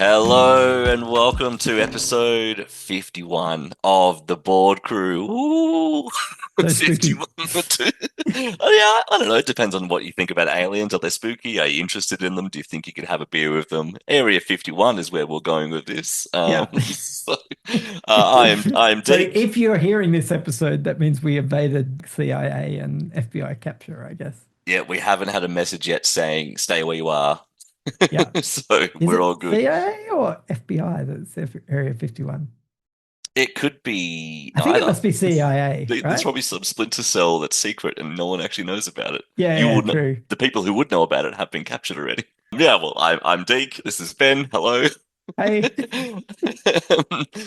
Hello and welcome to episode 51 of the Board Crew. Ooh, So spooky. 51 for two. Oh, yeah, I don't know. It depends on what you think about aliens. Are they spooky? Are you interested in them? Do you think you could have a beer with them? Area 51 is where we're going with this. Yeah. So, I am So Deke. if you're hearing this episode, that means we evaded CIA and FBI capture, I guess. Yeah, we haven't had a message yet saying stay where you are. Yeah. So Is we're it all good. CIA or FBI that's Area 51? It could be I think it neither. must be CIA, There's right? probably some splinter cell that's secret and no one actually knows about it. Yeah, You yeah, will know, true. the people who would know about it have been captured already. Yeah, well, I'm Deke. This is Ben. Hello. Hey.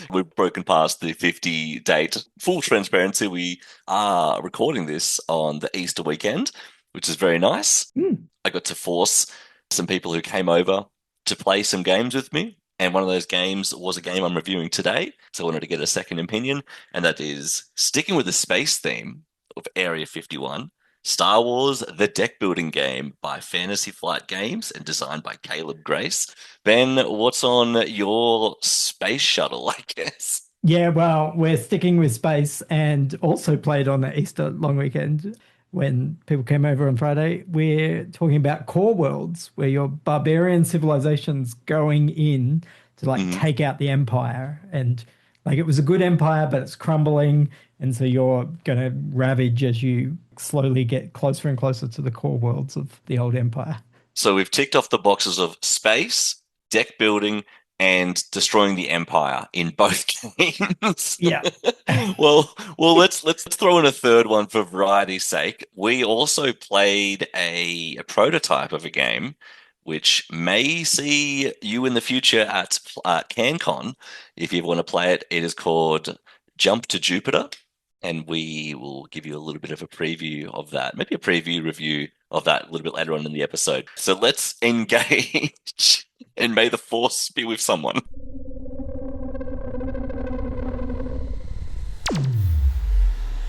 We've broken past the 50 date. Full transparency, we are recording this on the Easter weekend, which is very nice. Hmm. I got to force some people who came over to play some games with me. And one of those games was a game I'm reviewing today. So I wanted to get a second opinion. And that is sticking with the space theme of Area 51, Star Wars, the deck building game by Fantasy Flight Games and designed by Caleb Grace. Ben, what's on your space shuttle, I guess? Yeah, well, we're sticking with space and also played on the Easter long weekend when people came over on Friday. We're talking about core worlds where your barbarian civilization's going in to like Mhm. take out the empire. And like it was a good empire, but it's crumbling. And so you're going to ravage as you slowly get closer and closer to the core worlds of the old empire. So we've ticked off the boxes of space, deck building, and destroying the empire in both games. Yeah. Well, let's throw in a third one for variety's sake. We also played a prototype of a game which may see you in the future at CanCon if you want to play it. It is called Jump to Jupiter, and we will give you a little bit of a preview of that, maybe a preview review of that a little bit later on in the episode. So let's engage, and may the force be with someone.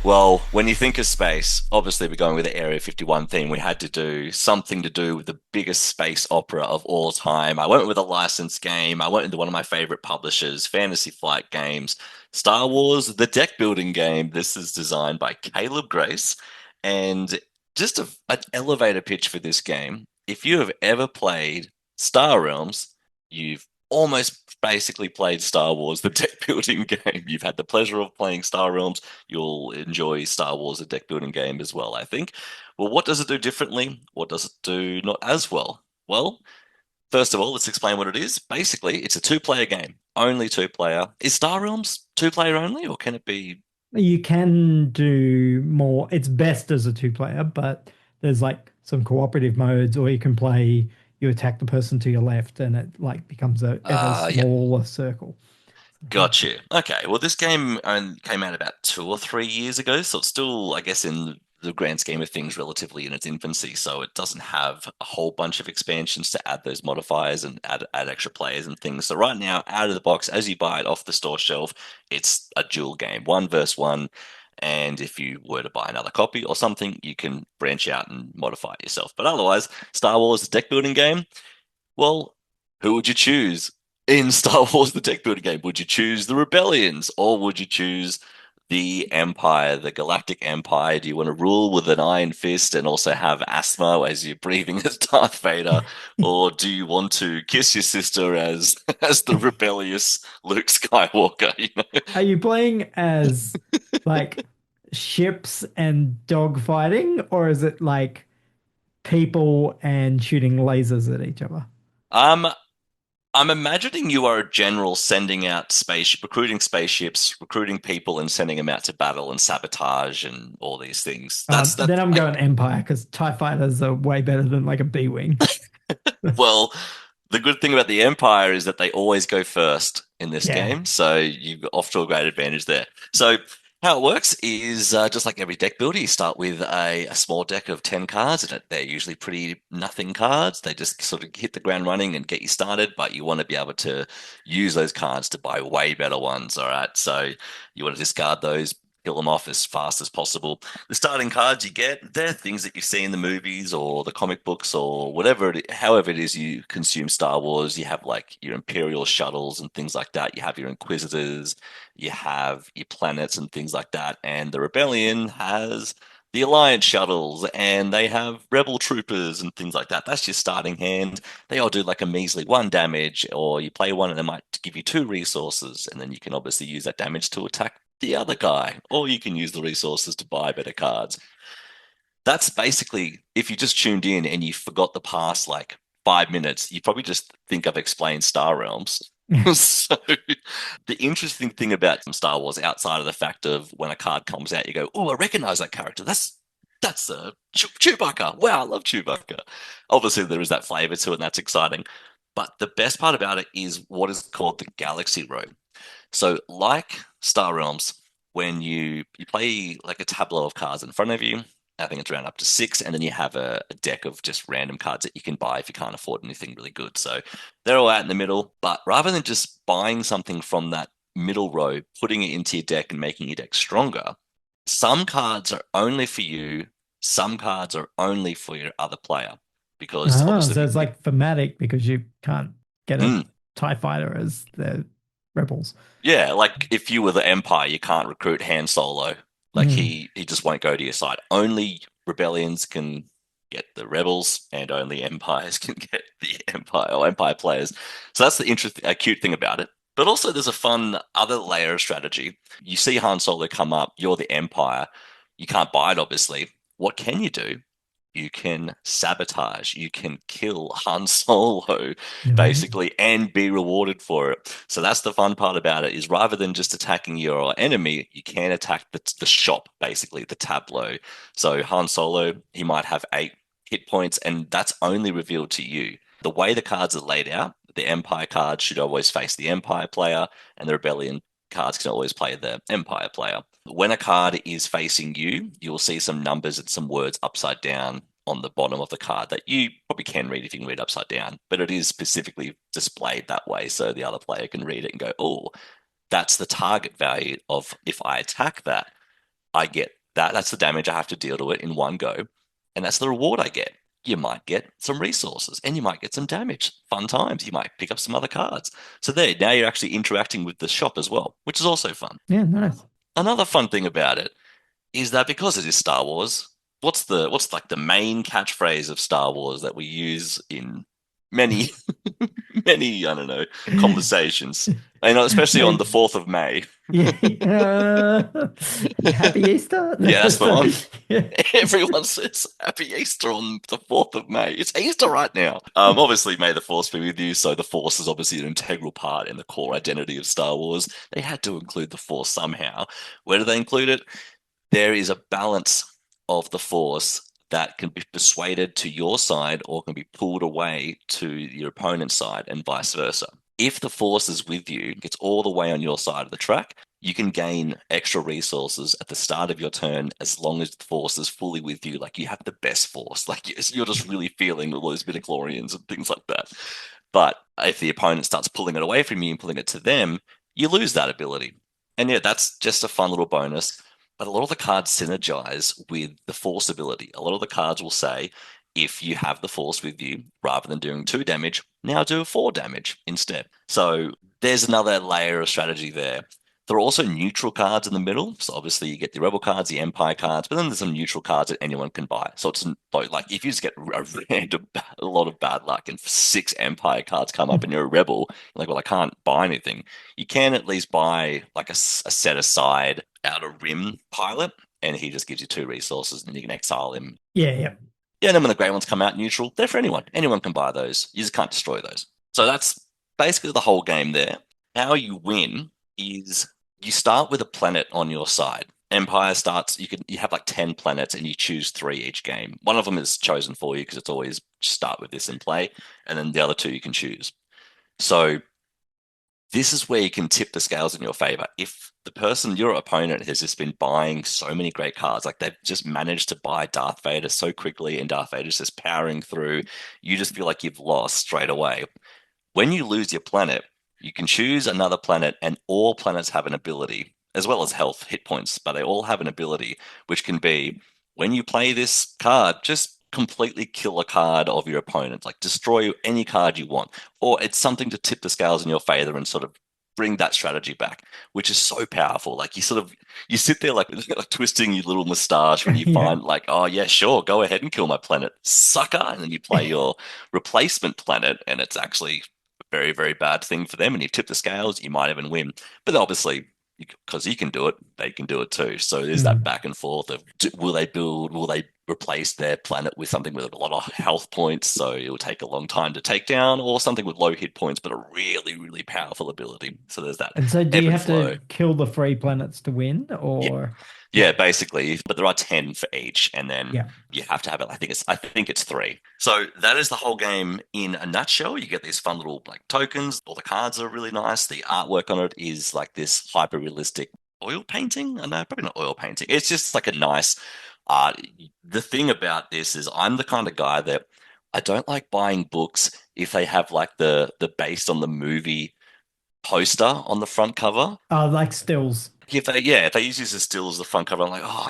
Well, when you think of space, obviously we're going with the Area 51 theme. We had to do something to do with the biggest space opera of all time. I went with a licensed game. I went into one of my favorite publishers, Fantasy Flight Games, Star Wars, the deck building game. This is designed by Caleb Grace. And just an elevator pitch for this game. If you have ever played Star Realms, you've almost basically played Star Wars, the deck building game. You've had the pleasure of playing Star Realms. You'll enjoy Star Wars, a deck building game as well, I think. Well, what does it do differently? What does it do not as well? Well, first of all, let's explain what it is. Basically, it's a two-player game, only two-player. Is Star Realms two-player only, or can it be? You can do more. It's best as a two player, but there's like some cooperative modes, or you can play, you attack the person to your left and it like becomes a ever Yeah, smaller circle. got you. Okay, well, this game came out about 2 or 3 years ago, so it's still, I guess, in the grand scheme of things, relatively in its infancy. So it doesn't have a whole bunch of expansions to add those modifiers and add extra players and things. So right now, out of the box, as you buy it off the store shelf, it's a dual game, one versus one. And if you were to buy another copy or something, you can branch out and modify it yourself. But otherwise, Star Wars deck building game. Well, who would you choose in Star Wars the deck building game? Would you choose the Rebellions or would you choose the Empire, the Galactic Empire? Do you want to rule with an iron fist and also have asthma as you're breathing as Darth Vader? Or do you want to kiss your sister as as the rebellious Luke Skywalker, you know? Are you playing as like ships and dog fighting, or is it like people and shooting lasers at each other? Um, I'm imagining you are a general sending out space, recruiting spaceships, recruiting people, and sending them out to battle and sabotage and all these things. That's Then I'm I, going Empire because TIE fighters are way better than like a B-wing. well, the good thing about the Empire is that they always go first in this Yeah. game, so you've got off to a great advantage there. So how it works is just like every deck builder, you start with a small deck of 10 cards, and they're usually pretty nothing cards. They just sort of hit the ground running and get you started, but you want to be able to use those cards to buy way better ones, all right? So you want to discard those kill them off as fast as possible. The starting cards you get, they're things that you see in the movies or the comic books or whatever however it is you consume Star Wars. You have like your Imperial shuttles and things like that. You have your Inquisitors, you have your planets and things like that. And the Rebellion has the Alliance shuttles and they have Rebel troopers and things like that. That's your starting hand. They all do like a measly 1 damage, or you play one and they might give you 2 resources, and then you can obviously use that damage to attack the other guy, or you can use the resources to buy better cards. That's basically, if you just tuned in and you forgot the past like 5 minutes, you probably just think I've explained Star Realms. So the interesting thing about Star Wars, outside of the fact of when a card comes out, you go, "Oh, I recognize that character. That's Chewbacca. Wow, I love Chewbacca." Obviously, there is that flavor to it, and that's exciting. But the best part about it is what is called the Galaxy Row. So, like Star Realms, when you play like a tableau of cards in front of you, I think it's around up to 6, and then you have a deck of just random cards that you can buy if you can't afford anything really good. So they're all out in the middle, but rather than just buying something from that middle row, putting it into your deck and making your deck stronger, some cards are only for you, some cards are only for your other player. Because Oh, so obviously, it's like thematic because you can't get a mm, TIE fighter as the rebels. yeah, like if you were the Empire, you can't recruit Han Solo. Like Mm. he just won't go to your side. Only rebellions can get the rebels, and only empires can get the empire or empire players. So that's the interesting, cute thing about it. But also, there's a fun other layer of strategy. You see Han Solo come up. You're the Empire. You can't buy it, obviously. What can you do? You can sabotage. You can kill Han Solo, Right. basically, and be rewarded for it. So that's the fun part about it, is rather than just attacking your enemy, you can attack the shop, basically, the tableau. So Han Solo, he might have 8 hit points, and that's only revealed to you. The way the cards are laid out, the Empire cards should always face the Empire player, and the Rebellion cards can always play the Empire player. When a card is facing you, you will see some numbers and some words upside down on the bottom of the card that you probably can read if you can read upside down, but it is specifically displayed that way so the other player can read it and go, "Oh, that's the target value of if I attack that, I get that. That's the damage I have to deal to it in one go. And that's the reward I get. You might get some resources and you might get some damage. Fun times. You might pick up some other cards. So there, now you're actually interacting with the shop as well, which is also fun. Yeah, nice. Another fun thing about it is that because it is Star Wars, what's like the main catchphrase of Star Wars that we use in many many, I don't know, conversations. I know, especially on the Hey, 4th of May. yeah, Happy Easter. Yeah, that's the one. Yeah. Everyone says Happy Easter on the 4th of May. It's Easter right now. Obviously, may the Force be with you. So the Force is obviously an integral part in the core identity of Star Wars. They had to include the Force somehow. Where do they include it? There is a balance of the Force that can be persuaded to your side or can be pulled away to your opponent's side and vice versa. If the Force is with you, gets all the way on your side of the track, you can gain extra resources at the start of your turn as long as the Force is fully with you. Like you have the best Force. Like you're just really feeling all those midichlorians and things like that. But if the opponent starts pulling it away from you and pulling it to them, you lose that ability. And yeah, that's just a fun little bonus. But a lot of the cards synergize with the Force ability. A lot of the cards will say, if you have the Force with you, rather than doing 2 damage, now do 4 damage instead. So there's another layer of strategy there. There are also neutral cards in the middle. So obviously you get the Rebel cards, the Empire cards, but then there's some neutral cards that anyone can buy. So it's like if you just get a lot of bad luck and 6 Empire cards come up and you're a Rebel, you're like, well, I can't buy anything. You can at least buy like a set aside outer rim pilot, and he just gives you 2 resources, and you can exile him. Yeah, yeah. Yeah, and then when the grey ones come out neutral, they're for anyone. Anyone can buy those. You just can't destroy those. So that's basically the whole game there. How you win is you start with a planet on your side. Empire starts, you have like 10 planets and you choose 3 each game. One of them is chosen for you because it's always start with this and play, and then the other 2 you can choose. So this is where you can tip the scales in your favor. If the person, your opponent, has just been buying so many great cards, like they've just managed to buy Darth Vader so quickly and Darth Vader's just powering through, you just feel like you've lost straight away. When you lose your planet, you can choose another planet, and all planets have an ability. as well as health, hit points, but they all have an ability which can be when you play this card, just completely kill a card of your opponent, like destroy any card you want, or it's something to tip the scales in your favor and sort of bring that strategy back, which is so powerful. Like you sit there like, like twisting your little mustache when you Yeah. find like, oh yeah, sure, go ahead and kill my planet, sucker, and then you play your replacement planet, and it's actually a very, very bad thing for them. And you tip the scales, you might even win. But obviously, because you can do it, they can do it too. So there's that Mm. back and forth of will they replace their planet with something with a lot of health points, so it will take a long time to take down, or something with low hit points but a really, really powerful ability. So there's that And so do ebb you and have to flow. kill the free planets to win Yeah, or yeah, yeah. basically. But there are 10 for each, and then Yeah. you have to have it. I think it's three. So that is the whole game in a nutshell. You get these fun little like tokens. All the cards are really nice. The artwork on it is like this hyper realistic oil painting. No, probably not oil painting. It's just like a nice art. The thing about this is I'm the kind of guy that I don't like buying books if they have like the based on the movie poster on the front cover. Like stills. If they use this as still as the front cover, I'm like, oh,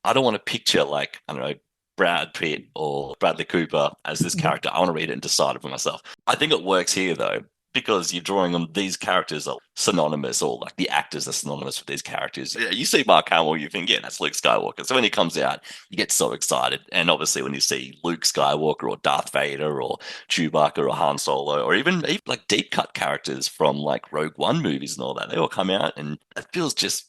I don't want to picture like, I don't know, Brad Pitt or Bradley Cooper as this Yeah. character. I want to read it and decide it for myself. I think it works here though, because you're drawing them, these characters are synonymous, or like the actors are synonymous with these characters. Yeah, you see Mark Hamill, you think, yeah, that's Luke Skywalker. So when he comes out, you get so excited. And obviously when you see Luke Skywalker or Darth Vader or Chewbacca or Han Solo, or even like deep cut characters from like Rogue One movies and all that, they all come out and it feels just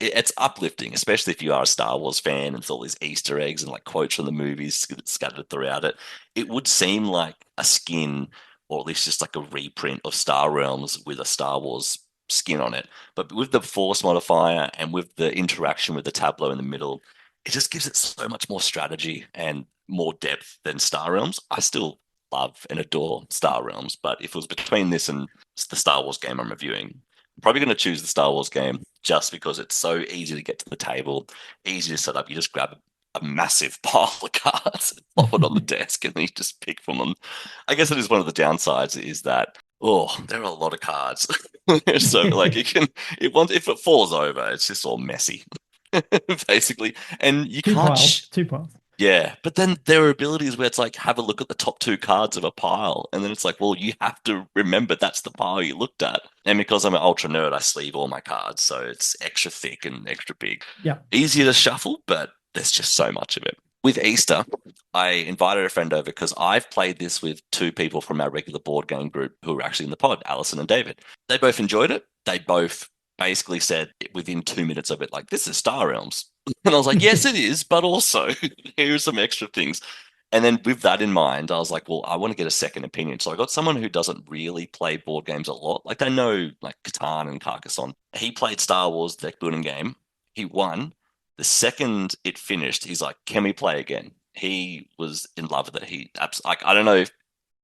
it's uplifting, especially if you are a Star Wars fan and it's all these Easter eggs and like quotes from the movies scattered throughout it. It would seem like a skin, or at least just like a reprint of Star Realms with a Star Wars skin on it. But with the Force modifier and with the interaction with the tableau in the middle, it just gives it so much more strategy and more depth than Star Realms. I still love and adore Star Realms, but if it was between this and the Star Wars game I'm reviewing, I'm probably going to choose the Star Wars game just because it's so easy to get to the table, easy to set up. You just grab a massive pile of cards, and plop it on the desk, and then you just pick from them. I guess it is one of the downsides is that there are a lot of cards. So like if it falls over, it's just all messy, basically. And you Two can't piles. Two piles. yeah, but then there are abilities where it's like have a look at the top two cards of a pile, and then it's like, well, you have to remember that's the pile you looked at. And because I'm an ultra nerd, I sleeve all my cards, so it's extra thick and extra big. Yeah. Easier to shuffle, but there's just so much of it. With Easter, I invited a friend over because I've played this with two people from our regular board game group who are actually in the pod, Alison and David. They both enjoyed it. They both basically said within 2 minutes of it, like, this is Star Realms. And I was like, yes, it is, but also here's some extra things. And then with that in mind, I was like, well, I want to get a second opinion. So I got someone who doesn't really play board games a lot. Like they know like Catan and Carcassonne. He played Star Wars deck building game. He won. The second it finished, he's like, can we play again? He was in love with it. Like, I don't know if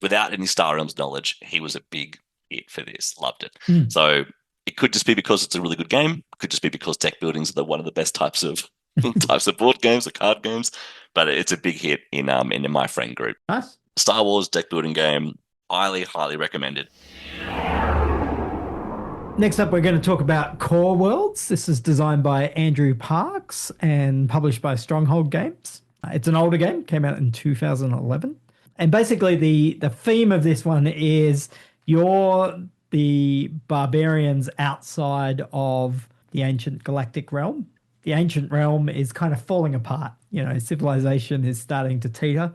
without any Star Realms knowledge, he was a big hit for this. Loved it. Mm. So it could just be because it's a really good game. It could just be because deck buildings are one of the best types of types of board games or card games. But it's a big hit in my friend group. Nice. Star Wars deck building game, highly, highly recommended. Next up, we're going to talk about Core Worlds. This is designed by Andrew Parks and published by Stronghold Games. It's an older game, came out in 2011. And basically, the theme of this one is you're the barbarians outside of the ancient galactic realm. The ancient realm is kind of falling apart. You know, civilization is starting to teeter.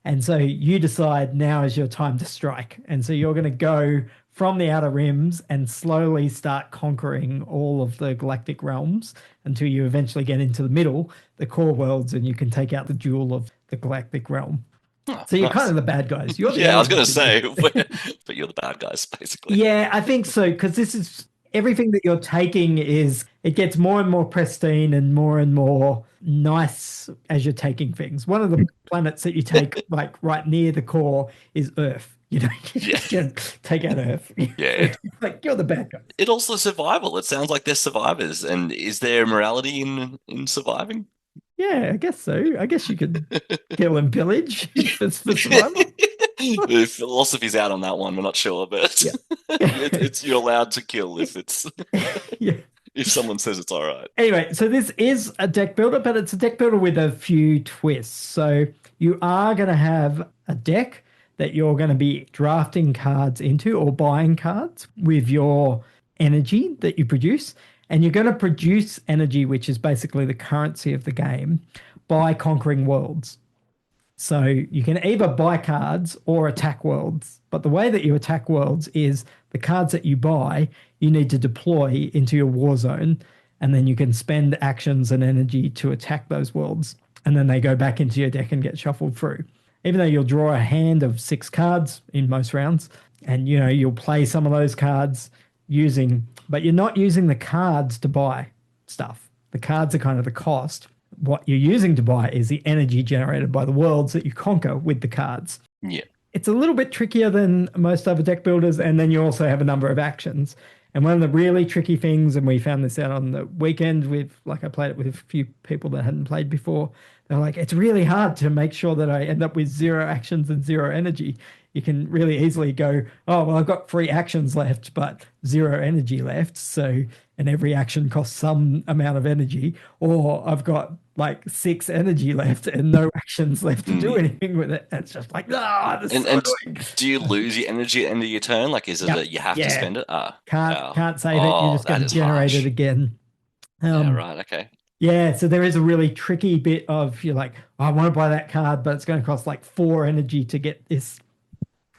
And so you decide now is your time to strike. And so you're going to go from the outer rims and slowly start conquering all of the galactic realms until you eventually get into the middle, the core worlds, and you can take out the jewel of the galactic realm. Oh, So you're kind nice. of the bad guys. You're the Yeah, I was going aliens to in this. say, but you're the bad guys, basically. Yeah, I think so, because this is everything that you're taking is it gets more and more pristine and more nice as you're taking things. One of the planets that you take like right near the core is Earth. You know, Yeah, you take out Earth. yeah. Like you're the bad guy. It also survival. It sounds like they're survivors. And is there morality in surviving? Yeah, I guess so. I guess you could kill and pillage for survival. The philosophy's out on that one. We're not sure, but Yeah. it's you're allowed to kill if it's Yeah. If someone says it's all right. Anyway, so this is a deck builder, but it's a deck builder with a few twists. So you are going to have a deck that you're going to be drafting cards into or buying cards with your energy that you produce. And you're going to produce energy, which is basically the currency of the game, by conquering worlds. So you can either buy cards or attack worlds. But the way that you attack worlds is the cards that you buy, you need to deploy into your war zone, and then you can spend actions and energy to attack those worlds. And then they go back into your deck and get shuffled through. Even though you'll draw a hand of 6 cards in most rounds, and you'll play some of those cards but you're not using the cards to buy stuff. The cards are kind of the cost. What you're using to buy is the energy generated by the worlds that you conquer with the cards. Yeah. It's a little bit trickier than most other deck builders, and then you also have a number of actions. And one of the really tricky things, and we found this out on the weekend I played it with a few people that hadn't played before. They're like, it's really hard to make sure that I end up with 0 actions and 0 energy. You can really easily go, oh, well, I've got 3 actions left, but 0 energy left. So, and every action costs some amount of energy, or I've got like 6 energy left and no actions left to do anything with it. And it's just like, this is so And annoying. do you lose your energy at the end of your turn? Like, is it Yep. that you have to Yeah. spend it? Can't save it. You're Oh, just going that to is generate it harsh. again. Yeah, Um, right. Okay. yeah, so there is a really tricky bit of you're like, oh, I want to buy that card, but it's going to cost like 4 energy to get this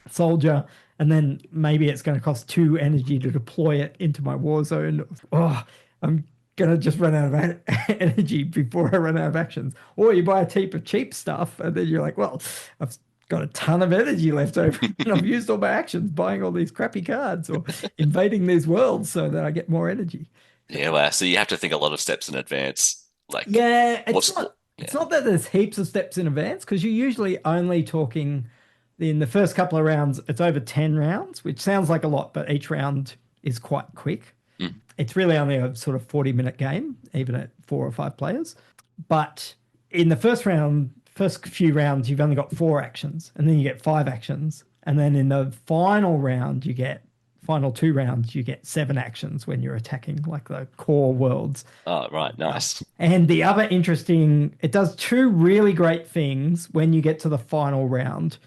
soldier, and then maybe it's going to cost 2 energy to deploy it into my war zone. Oh, I'm gonna just run out of energy before I run out of actions. Or you buy a heap of cheap stuff, and then you're like, well, I've got a ton of energy left over, and I've used all my actions buying all these crappy cards or invading these worlds so that I get more energy. Yeah, well, so you have to think a lot of steps in advance. Like, Yeah, what's, it's yeah. not that there's heaps of steps in advance because you're usually only talking in the first couple of rounds, it's over 10 rounds, which sounds like a lot, but each round is quite quick. Mm. It's really only a sort of 40-minute game, even at 4 or 5 players. But in the first few rounds, you've only got 4 actions, and then you get 5 actions. And then in the final 2 rounds, you get 7 actions when you're attacking like the core worlds. Oh, right. Nice. And it does 2 really great things when you get to the final round.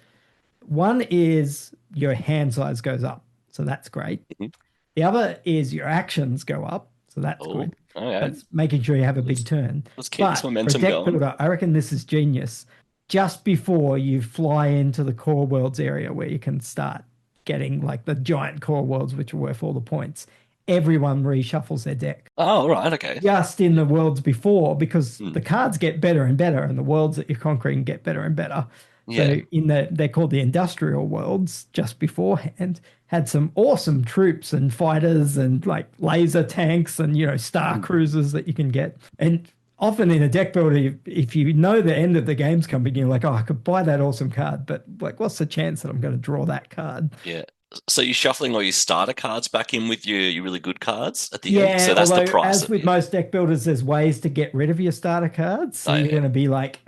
One is your hand size goes up, so that's great. Mhm. The other is your actions go up, so that's Oh, good. okay. That's making sure you have a Let's, big turn. let's keep this But for a momentum deck going. builder, I reckon this is genius. Just before you fly into the core worlds area where you can start getting like the giant core worlds, which are worth all the points, everyone reshuffles their deck Oh, right. Okay. just in the worlds before because Hmm. the cards get better and better and the worlds that you're conquering get better and better. Yeah. So they're called the industrial worlds just beforehand had some awesome troops and fighters and like laser tanks and star Hmm. cruisers that you can get. And often in a deck builder, if you know the end of the game's coming, you're like, oh, I could buy that awesome card, but like, what's the chance that I'm going to draw that card? Yeah. So you're shuffling all your starter cards back in with your really good cards at the end. Yeah, So that's the although price as at the with end. most deck builders, there's ways to get rid of your starter cards. So Oh, you're yeah. going to be like,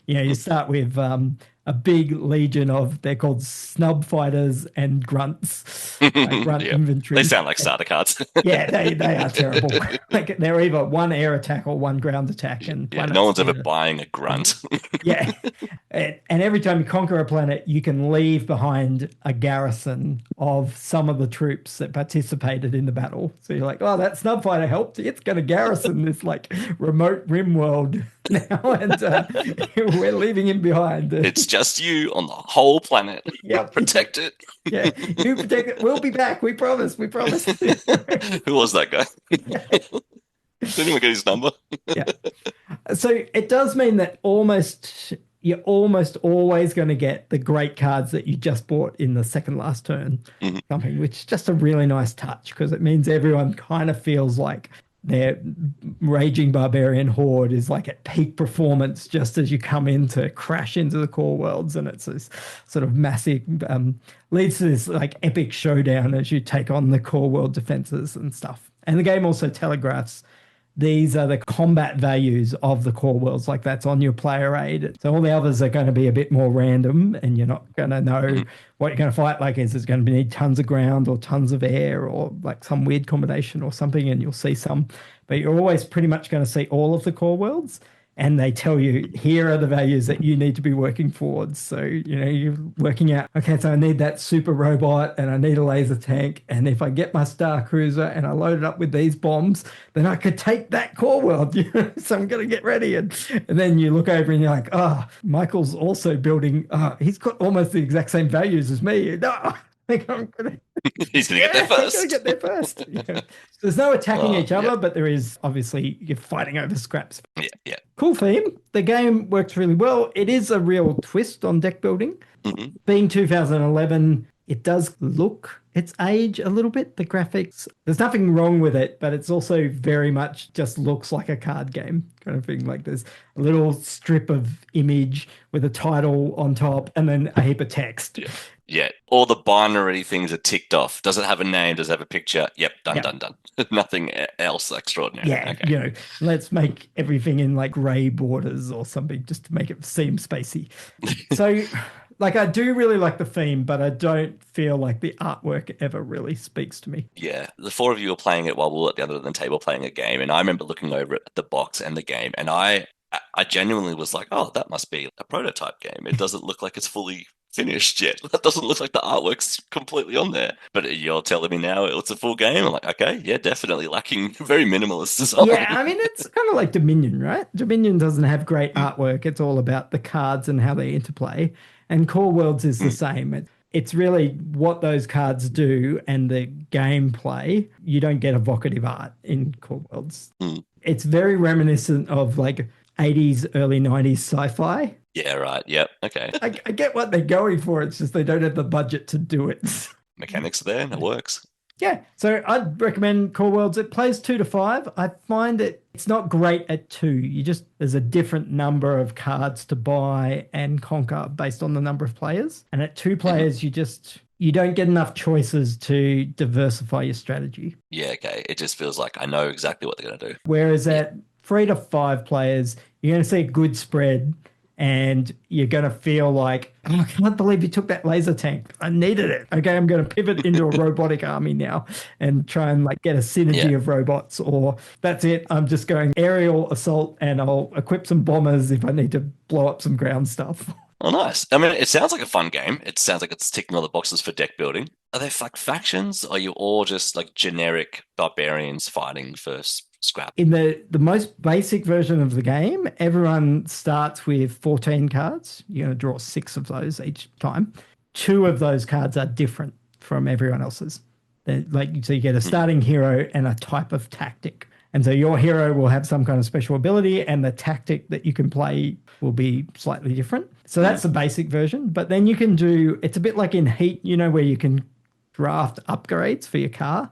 you start with a big legion of, they're called snub fighters and grunts, like grunt Yeah. They inventory. sound like starter cards. Yeah, they are terrible. Like they're either one air attack or one ground attack, and Yeah. No planets one's ever need buying a it. grunt. Yeah. And every time you conquer a planet, you can leave behind a garrison of some of the troops that participated in the battle. So you're like, oh, that snub fighter helped. It's going to garrison this like remote rim world now, and we're leaving him behind. It's just you on the whole planet. Yep. Protect it. Yeah. You protect it. We'll be back. We promise. We promise. Who was that guy? Did anyone get his number? Yeah. So it does mean that you're almost always going to get the great cards that you just bought in the second last turn, Mhm. something which is just a really nice touch because it means everyone kind of feels like their raging barbarian horde is like at peak performance just as you come in to crash into the core worlds, and it's this sort of massive leads to this like epic showdown as you take on the core world defenses and stuff. And the game also telegraphs these are the combat values of the core worlds, like that's on your player aid. So all the others are going to be a bit more random and you're not going to know Mhm. what you're going to fight. Like, is it going to need tons of ground or tons of air or like some weird combination or something? And you'll see some, but you're always pretty much going to see all of the core worlds. And they tell you, here are the values that you need to be working towards. So, you're working out, okay, so I need that super robot and I need a laser tank. And if I get my Star Cruiser and I load it up with these bombs, then I could take that core world. So I'm going to get ready. And then you look over and you're like, oh, Michael's also building, he's got almost the exact same values as me. No, I think I'm going to He's gonna get there yeah, I'm gonna first. get there first. Yeah. There's no attacking Oh, each yeah, other, but there is obviously you're fighting over scraps. yeah, yeah. Cool theme. The game works really well. It is a real twist on deck building. Hmm. Being 2011, it does look its age a little bit. The graphics, there's nothing wrong with it, but it's also very much just looks like a card game kind of thing. Like there's a little strip of image with a title on top and then a heap of text. Yeah. Yeah. All the binary things are ticked off. Does it have a name? Does it have a picture? Yep, done, Yeah. done, done. Nothing else extraordinary. Yeah, Okay. let's make everything in like gray borders or something just to make it seem spacey. So, like, I do really like the theme, but I don't feel like the artwork ever really speaks to me. Yeah, the four of you were playing it while we were at the other end of the table playing a game, and I remember looking over at the box and the game, and I genuinely was like, "Oh, that must be a prototype game. It doesn't look like it's fully finished yet. That doesn't look like the artwork's completely on there." But you're telling me now it's a full game. I'm like, okay, yeah, definitely lacking very minimalist Yeah, design. I mean, it's kind of like Dominion, right? Dominion doesn't have great Mm, artwork. It's all about the cards and how they interplay. And Core Worlds is the mm, same. It's really what those cards do and the gameplay. You don't get evocative art in Core Worlds. mm. It's very reminiscent of like 80s, early 90s sci-fi. Yeah, right. Yep. Okay. I get what they're going for. It's just they don't have the budget to do it. Mechanics are there and it works. Yeah, so I'd recommend Core Worlds. It plays 2 to 5. I find it's not great at 2. There's a different number of cards to buy and conquer based on the number of players. And at 2 players, you don't get enough choices to diversify your strategy. Yeah, okay. It just feels like I know exactly what they're gonna do. Whereas Yeah. at 3 to 5 players, you're going to see a good spread and you're going to feel like, oh, I can't believe you took that laser tank. I needed it. Okay, I'm going to pivot into a robotic army now and try and like get a synergy Yeah. of robots. Or that's it. I'm just going aerial assault and I'll equip some bombers if I need to blow up some ground stuff. Oh, nice. I mean, it sounds like a fun game. It sounds like it's ticking all the boxes for deck building. Are they like factions? Or are you all just like generic barbarians fighting for scrap? In the most basic version of the game, everyone starts with 14 cards. You're going to draw 6 of those each time. 2 of those cards are different from everyone else's. So you get a Mhm. starting hero and a type of tactic. And so your hero will have some kind of special ability, and the tactic that you can play will be slightly different. So Mhm. that's the basic version. But then you can it's a bit like in Heat, where you can draft upgrades for your car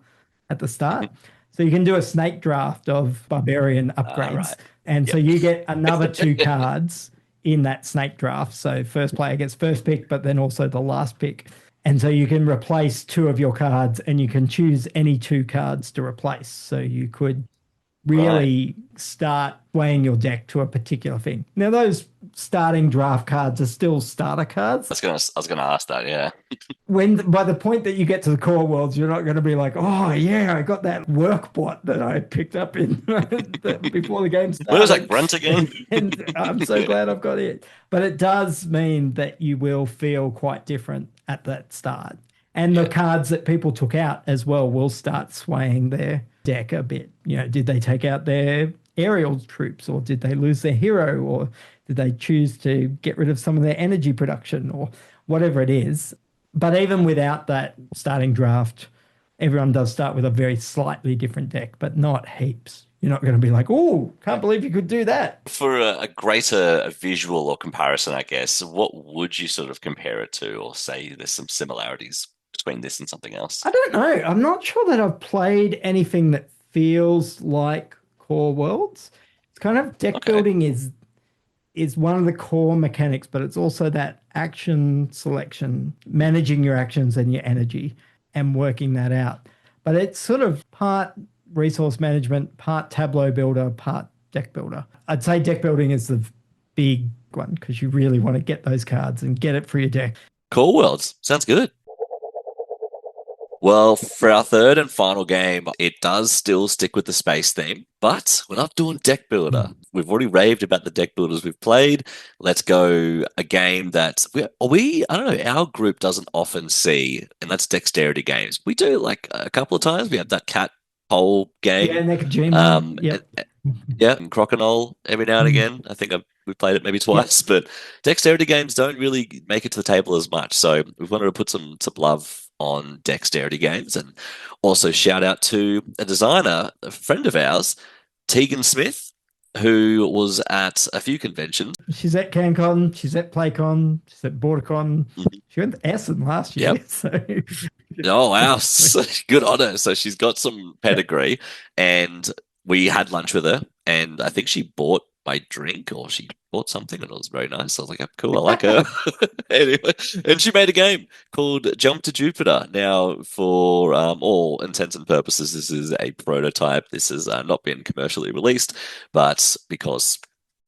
at the start. So you can do a snake draft of barbarian upgrades. Right. And so Yep. you get another 2 cards in that snake draft. So first player gets first pick, but then also the last pick. And so you can replace 2 of your cards and you can choose any 2 cards to replace. So you could Right. really start weighing your deck to a particular thing. Now, those starting draft cards are still starter cards. I was gonna ask that, yeah. When by the point that you get to the core worlds, you're not going to be like, oh yeah, I got that work bot that I picked up in before the game Where was that started, grunt again? and I'm so glad I've got it. But it does mean that you will feel quite different at that start, and the Yeah. cards that people took out as well will start swaying their deck a bit. Did they take out their aerial troops, or did they lose their hero, or did they choose to get rid of some of their energy production, or whatever it is? But even without that starting draft, everyone does start with a very slightly different deck, but not heaps. You're not going to be like, oh, can't believe you could do that. For a greater visual or comparison, I guess, what would you sort of compare it to, or say there's some similarities between this and something else? I don't know. I'm not sure that I've played anything that feels like Core Worlds. It's kind of deck Okay. building is one of the core mechanics, but it's also that action selection, managing your actions and your energy and working that out. But it's sort of part resource management, part tableau builder, part deck builder. I'd say deck building is the big one because you really want to get those cards and get it for your deck. Core Worlds. Sounds good. Well, for our third and final game, it does still stick with the space theme, but we're not doing deck builder. We've already raved about the deck builders we've played. Let's go a game that I don't know, our group doesn't often see, and that's dexterity games. We do like a couple of times. We have that cat pole Yeah, game. Nekojima. Um, Yep. yeah, and Crocodile every now and again. I think we played it maybe Yep. twice, but dexterity games don't really make it to the table as much. So we wanted to put some love on dexterity games, and also shout out to a designer, a friend of ours, Tegan Smith, who was at a few conventions. She's at CanCon, she's at PlayCon, she's at BorderCon. Mhm. She went to Essen last year. Yep. So Oh wow, good on her. So she's got some pedigree, and we had lunch with her, and I think she bought my drink or she bought something, and it was very nice. I was like, "Oh, cool, I like her." Anyway, and she made a game called Jump to Jupiter. Now, for all intents and purposes, this is a prototype. This has not been commercially released, but because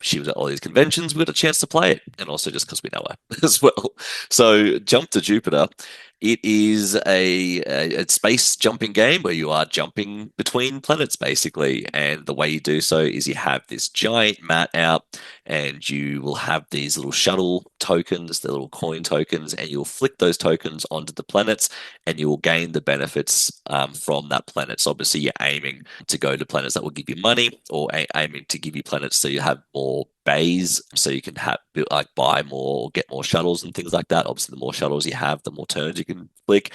she was at all these conventions, we got a chance to play it, and also just because we know her as well. So, Jump to Jupiter. It is a space jumping game where you are jumping between planets, basically. And the way you do so is you have this giant mat out, and you will have these little shuttle tokens, the little coin tokens, and you'll flick those tokens onto the planets, and you will gain the benefits from that planet. So obviously, you're aiming to go to planets that will give you money, or aiming to give you planets so you have more bays, so you can have like buy more or get more shuttles and things like that. Obviously, the more shuttles you have, the more turns you can flick.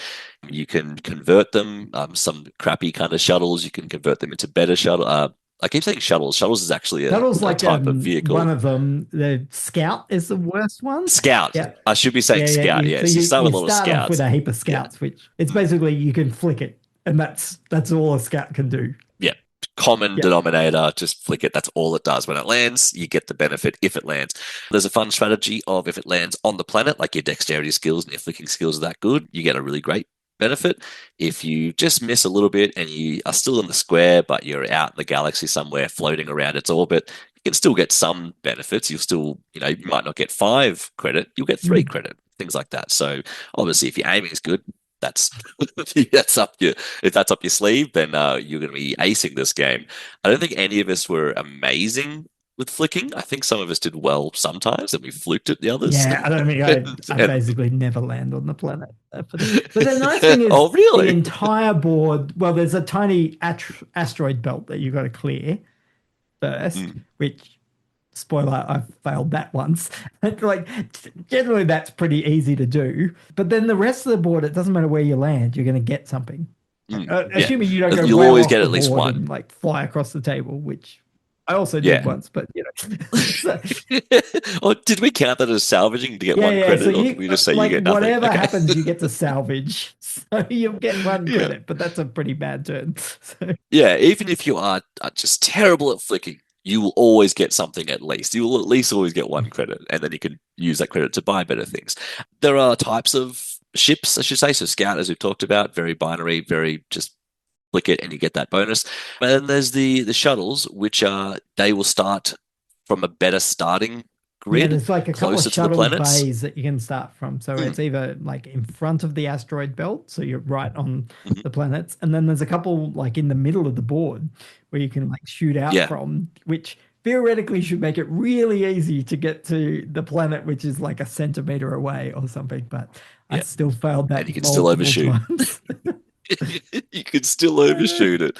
You can convert them. Some crappy kind of shuttles, you can convert them into better shuttle. I keep saying shuttles. Shuttles is actually Shuttle's a like type of one vehicle. of them. The Scout is the worst one. Scout. Yeah. I should be saying Yeah, yeah. scout. You, so Yes, you start you with a lot of start off with scouts. a heap of Yeah. scouts, which it's basically you can flick it, and that's all a scout can do. Yeah. Common Yeah. denominator, just flick it. That's all it does. When it lands, you get the benefit if it lands. There's a fun strategy of if it lands on the planet, like your dexterity skills and your flicking skills are that good, you get a really great benefit. If you just miss a little bit and you are still in the square, but you're out in the galaxy somewhere floating around its orbit, you can still get some benefits. You'll still, you might not get 5 credit, you'll get 3 credit, things like that. So obviously, if your aiming is good, that's that's up your if that's up your sleeve, then you're going to be acing this game. I don't think any of us were amazing with flicking. I think some of us did well sometimes, and we fluked at the others. Yeah, I don't think I And basically never land on the planet. But the nice thing is oh, the really? entire board. Well, there's a tiny asteroid belt that you've got to clear first, Mm, which spoiler, I've failed that once. Like generally that's pretty easy to do. But then the rest of the board, it doesn't matter where you land, you're going to get something. yeah, Assuming you don't go you'll well always off get the at least board one. and like fly across the table, which I also did Yeah. once, but you know. So, Or did we count that as salvaging to get yeah, one yeah. So credit, or can you we just say you like get nothing? whatever Okay. happens, you get to salvage. So you'll get one Yeah. credit, but that's a pretty bad turn. So Yeah, even if you are just terrible at flicking, you will always get something at least. You will at least always get 1 credit, and then you can use that credit to buy better things. There are types of ships, I should say. So Scout, as we've talked about, very binary, very just flick it and you get that bonus. And then there's the shuttles, which are they will start from a better starting yeah, grid there's like a couple of closer to the shuttle planets. bays that you can start from. So Mm, it's either like in front of the asteroid belt, so you're right on mhm. the planets, and then there's a couple like in the middle of the board where you can like shoot out Yeah, from, which theoretically should make it really easy to get to the planet, which is like a centimeter away or something. But I yeah, still failed and you that can still multiple overshoot. times. You could still overshoot it.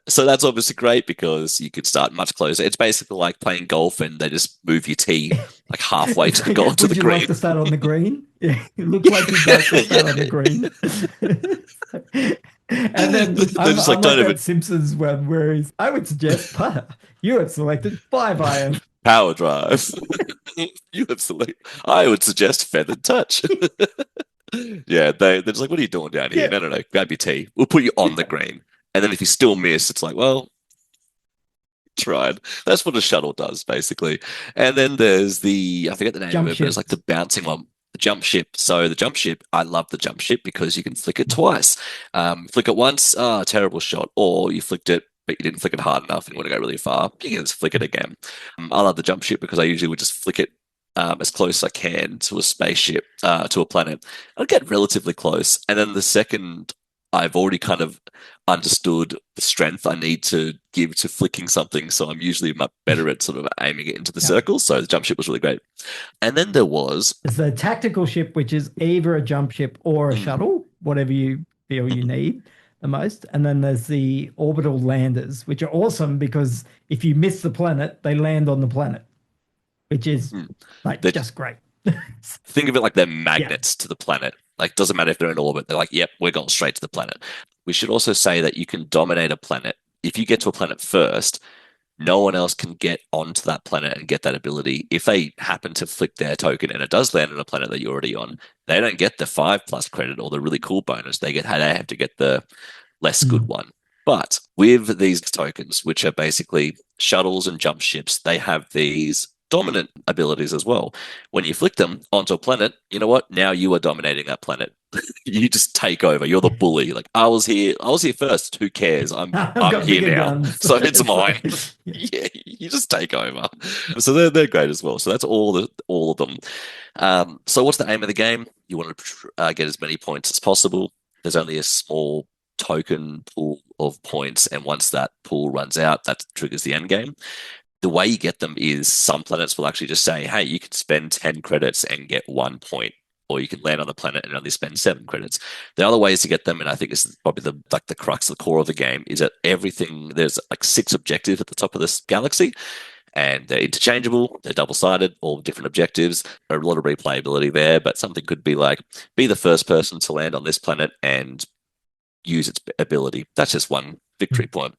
So that's obviously great because you could start much closer. It's basically like playing golf and they just move your tee like halfway It's to the like, goal to the would you like green. to start on the green? Yeah, it looks like you'd like to start on the green. And then They're just I'm like, like don't that even Simpsons one where I would suggest putter. You have selected 5 iron. power drive. You have select. I would suggest feathered touch. Yeah, they're just like, what are you doing down here? Yeah, No, no, no. Grab your tee. We'll put you on the yeah. green. And then if you still miss, it's like, well, tried. That's what a shuttle does, basically. And then there's I forget the name of Jump it, but it's like the ships. bouncing one. The jump ship. So the jump ship, I love the jump ship because you can flick it twice. Flick it once, terrible shot. Or you flicked it, but you didn't flick it hard enough and you want to go really far. You can just flick it again. I love the jump ship because I usually would just flick it as close as I can to a spaceship, to a planet. I'd get relatively close. And then the second I've already kind of understood the strength I need to give to flicking something. So I'm usually much better at sort of aiming it into the Yeah. circle. So the jump ship was really great. And then there was It's the tactical ship, which is either a jump ship or a mm, shuttle, whatever you feel you mm, need the most. And then there's the orbital landers, which are awesome because if you miss the planet, they land on the planet, which is mm. like They just great. think of it like they're Yeah. magnets to the planet. Like doesn't matter if they're in orbit. They're like, yep, we're going straight to the planet. We should also say that you can dominate a planet. If you get to a planet first, no one else can get onto that planet and get that ability. If they happen to flick their token and it does land on a planet that you're already on, they don't get the 5+ credit or the really cool bonus. They have to get the less good Mm. one. But with these tokens, which are basically shuttles and jump ships, they have these dominant abilities as well. When you flick them onto a planet, you know what? Now you are dominating that planet. You just take over. You're the bully. Like I was here first. Who cares? I've I'm got here bigger now. guns. So it's It's mine. like, yeah. Yeah, you just take over. So they're great as well. So that's all of them. So what's the aim of the game? You want to get as many points as possible. There's only a small token pool of points, and once that pool runs out, that triggers the end game. The way you get them is some planets will actually just say, hey, you can spend 10 credits and get 1 point, or you can land on the planet and only spend 7 credits. The other ways to get them, and I think this is probably the crux, the core of the game, is that everything there's like 6 objectives at the top of this galaxy, and they're interchangeable, they're double-sided, all different objectives. There's a lot of replayability there, but something could be like be the first person to land on this planet and use its ability. That's just one victory point.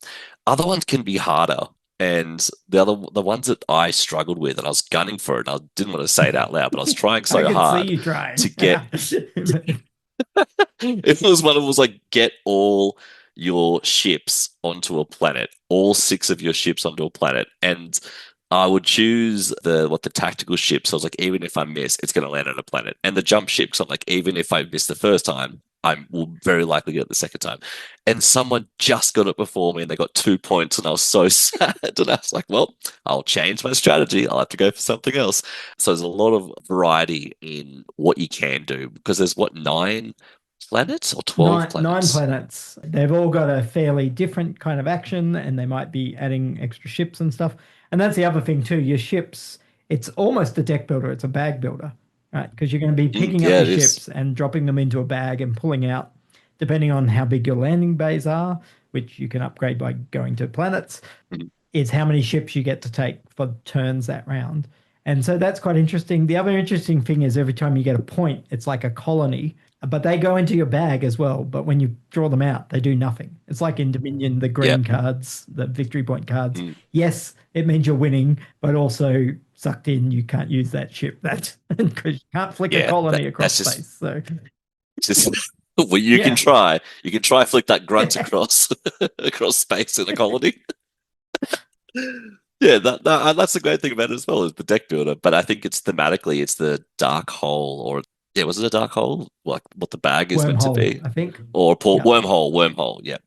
Other ones can be harder. And the ones that I struggled with, and I was gunning for it, and I didn't want to say it out loud, but I was trying I so can see hard you to trying. get. It was one of them was like get all your ships onto a planet, all 6 of your ships onto a planet, and I would choose the tactical ships. So I was like, even if I miss, it's going to land on a planet, and the jump ships. I'm like, even if I miss the first time, I will very likely get it the second time. And someone just got it before me, and they got 2 points, and I was so sad. And I was like, well, I'll change my strategy. I'll have to go for something else. So there's a lot of variety in what you can do because there's what 9 planets or 12 Nine planets? planets. They've all got a fairly different kind of action, and they might be adding extra ships and stuff. And that's the other thing too. Your ships, it's almost a deck builder. It's a bag builder, right? Because you're going to be picking up Yeah, your it is. ships and dropping them into a bag and pulling out, depending on how big your landing bays are, which you can upgrade by going to planets, Mhm. is how many ships you get to take for turns that round. And so that's quite interesting. The other interesting thing is every time you get a point, it's like a colony, but they go into your bag as well. But when you draw them out, they do nothing. It's like in Dominion, the Yeah. green cards, the victory point cards. Mm. Yes, it means you're winning, but also sucked in, you can't use that ship. That because you can't flick a Yeah, colony that's across just space. So just well, you can yeah, try. You can try flick that grunt across across space in a colony. Yeah, that's the great thing about it as well is the deck builder. But I think it's thematically, it's the dark hole, or yeah, was it a dark hole? Like what the bag is meant to wormhole, be, I think. or a port Yeah. wormhole. Yeah.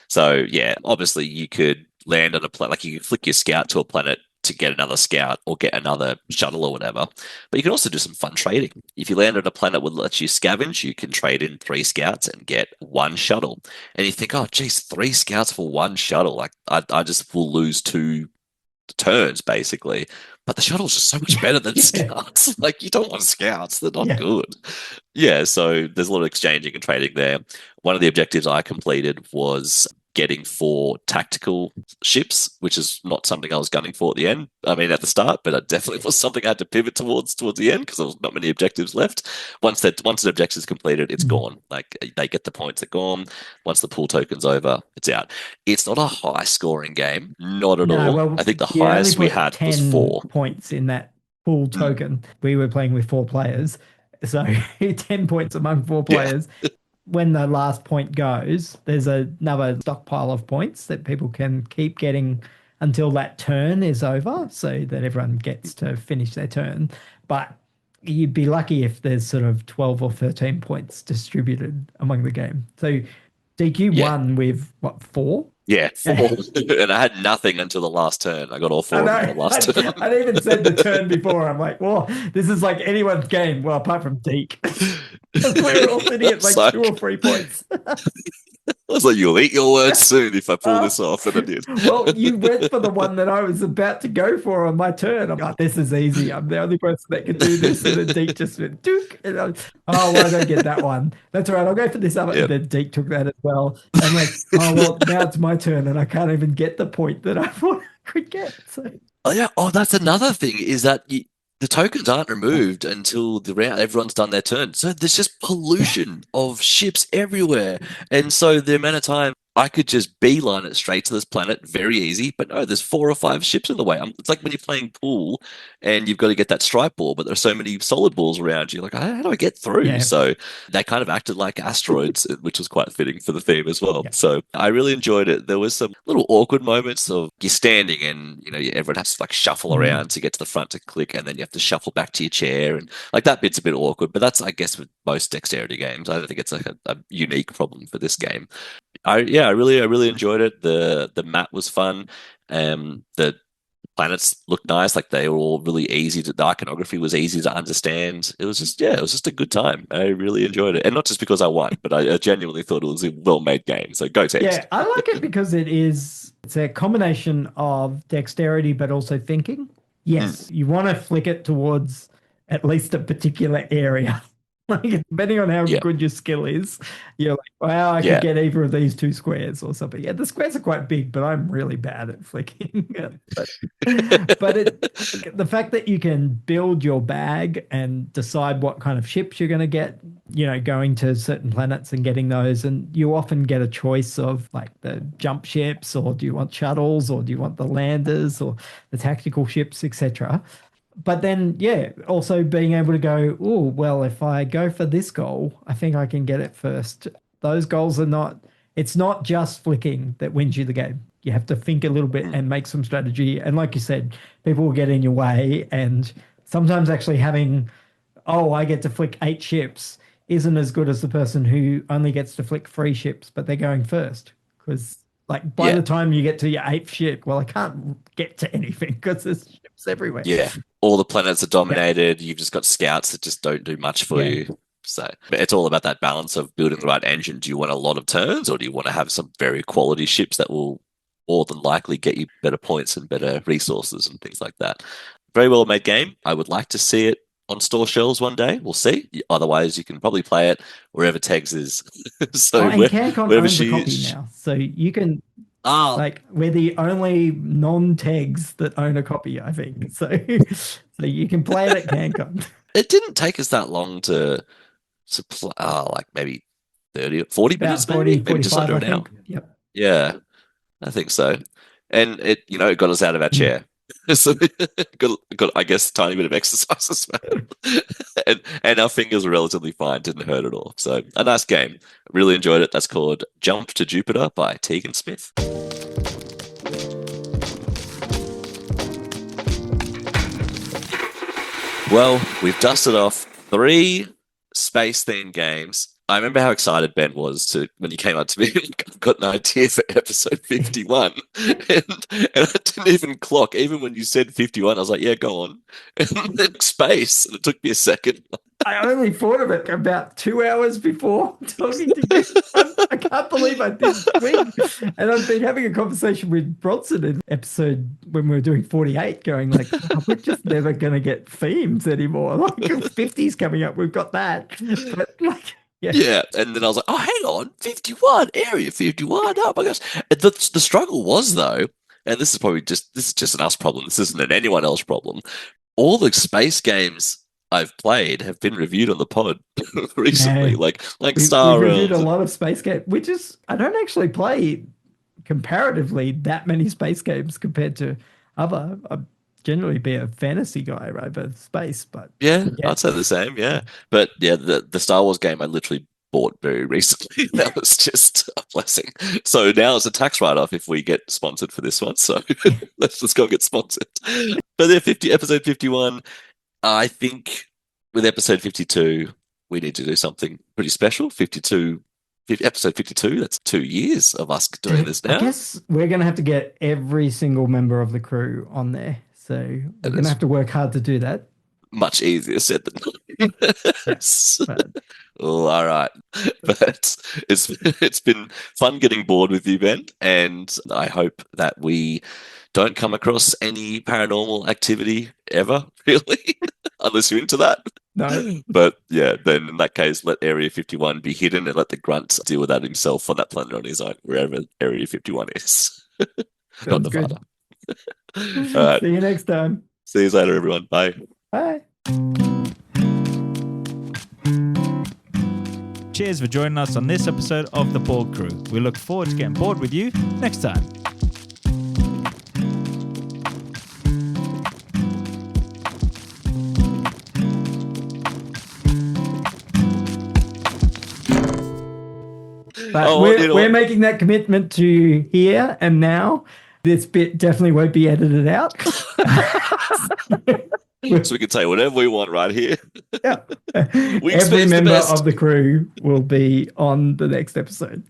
So yeah, obviously you could land on a planet, like you could flick your scout to a planet to get another scout or get another shuttle or whatever. But you can also do some fun trading. If you land on a planet that lets you scavenge, you can trade in 3 scouts and get 1 shuttle. And you think, oh, geez, 3 scouts for 1 shuttle. Like I just will lose 2 turns basically. But the shuttles are so much better than Yeah. scouts. Like you don't want scouts; they're not Yeah. good. Yeah, so there's a lot of exchanging and trading there. One of the objectives I completed was getting 4 tactical ships, which is not something I was gunning for at the end. I mean, at the start, but it definitely was something I had to pivot towards the end because there was not many objectives left. Once an objective is completed, it's Mm. gone. Like they get the points, they're gone. Once the pool token's over, it's out. It's not a high scoring game, not at No, all. well, I think the you only highest we put had was 10 4. points in that pool Mm, token. We were playing with 4 players. So 10 points among four yeah, players. When the last point goes, there's another stockpile of points that people can keep getting until that turn is over so that everyone gets to finish their turn. But you'd be lucky if there's sort of 12 or 13 points distributed among the game. So DQ Yeah. won with what, four? Yeah, Yeah. 4. And I had nothing until the last turn. I got all I 4 of them on know. the last turn. I'd even said the turn before. I'm like, well, this is like anyone's game. Well, apart from Deke. We're all sitting at like So 2 or 3 points. I was like, you'll eat your words soon if I pull Uh, this off. And I did. well, you went for the one that I was about to go for on my turn. I'm like, this is easy. I'm the only person that can do this. And then Deke just went, Duke. And oh, well, I don't get that one. That's all right. I'll go for this other. And Yep. then Deke took that as well. I'm like, oh, well, now it's my turn. And I can't even get the point that I thought I could get. So, Oh yeah. Oh, that's another thing is that the tokens aren't removed until the round everyone's done their turn. So there's just yeah. pollution of ships everywhere. And so the amount of time I could just beeline it straight to this planet, very easy. But no, there's 4 or 5 ships in the way. It's like when you're playing pool and you've got to get that strike ball, but there's so many solid balls around you. Like, how do I get through? Yeah. So they kind of acted like asteroids, which was quite fitting for the theme as well. Yeah. So I really enjoyed it. There was some little awkward moments of you're standing and everyone has to like shuffle Mm. around to get to the front to click, and then you have to shuffle back to your chair, and like that bit's a bit awkward. But that's I guess with most dexterity games. I don't think it's like a unique problem for this game. I really enjoyed it. The map was fun. The planets looked nice. Like they were all really easy to. The iconography was easy to understand. It was just it was just a good time. I really enjoyed it, and not just because I won, but I genuinely thought it was a well-made game. So go Yeah, text. I like it because it's a combination of dexterity but also thinking. Mm, Yes, you want to flick it towards at least a particular area. Like depending on how yeah, good your skill is, you're like, wow, I could yeah. get either of these two squares or something. Yeah, the squares are quite big, but I'm really bad at flicking. But the fact that you can build your bag and decide what kind of ships you're going to get, going to certain planets and getting those, and you often get a choice of like the jump ships, or do you want shuttles, or do you want the landers, or the tactical ships, etc. But then, yeah, also being able to go, oh, well, if I go for this goal, I think I can get it first. Those goals are not, it's not just flicking that wins you the game. You have to think a little bit Mm, and make some strategy. And like you said, people will get in your way. And sometimes actually having, oh, I get to flick 8 ships isn't as good as the person who only gets to flick 3 ships, but they're going first. Because, like, by yeah, the time you get to your 8th ship, well, I can't get to anything because there's ships everywhere. yeah. All the planets are Yeah. dominated. You've just got scouts that just don't do much for Yeah. you. So it's all about that balance of building the right engine. Do you want a lot of turns, or do you want to have some very quality ships that will more than likely get you better points and better resources and things like that? Very well made game. I would like to see it on store shelves one day. We'll see. Otherwise, you can probably play it wherever Tegs is. Oh, So and CanCon wherever owns a she copy is. now. So you can, Ah, like, we're the only non-Tegs that own a copy, I think. So so you can play it at CanCon. it didn't take us that long to play. Like maybe 30, 40 About minutes, 40, maybe just 45, under I an hour. think. Yep. Yeah. I think so. And it got us out of our Mm. chair. So got, I guess, a tiny bit of exercise as well. And our fingers were relatively fine, didn't hurt at all. So a nice game. Really enjoyed it. That's called Jump to Jupiter by Tegan Smith. Well, we've dusted off 3 space themed games. I remember how excited Ben was to when he came up to me. I've got an idea for episode 51, and I didn't even clock. Even when you said 51, I was like, "Yeah, go on." And then space, and it took me a second. I only thought of it about 2 hours before talking to you. I can't believe I didn't swing. And I've been having a conversation with Bronson in episode when we were doing 48, going like, oh, we're just never going to get themes anymore. Like 50's coming up, we've got that. But like, yeah, Yeah, and then I was like, "Oh, hang on, 51, Area 51. Oh my gosh!" The struggle was though, and this is just an us problem. This isn't an anyone else problem. All the space games I've played have been reviewed on the pod recently, yeah. like We've Star reviewed a Realms. lot of space games, which is, I don't actually play comparatively that many space games compared to other. I generally be a fantasy guy over space, but Yeah, yeah, I'd say the same. Yeah, but yeah, the Star Wars game I literally bought very recently. That was just a blessing. So now it's a tax write-off if we get sponsored for this one. So let's just go and get sponsored. But yeah, 50 episode 51. I think with episode 52, we need to do something pretty special. Episode 52, that's 2 years of us doing this I now. guess we're going to have to get every single member of the crew on there. So we're And going to it's have to work hard to do that. much easier said than done. Yeah. But Oh, all right. But it's been fun getting bored with you, Ben, and I hope that we don't come across any paranormal activity ever, really, unless you're into that. no, But yeah, then in that case, let Area 51 be hidden and let the grunt deal with that himself on that planet on his own, wherever Area 51 is. Not sounds Nevada. good. All right. See you next time. See you later, everyone. Bye. Bye. Cheers for joining us on this episode of The Board Crew. We look forward to getting bored with you next time. But Oh, we're, you know we're what? making that commitment to here and now. This bit definitely won't be edited out. So we can say whatever we want right here. Yeah. We Every expect the member best. of the crew will be on the next episode.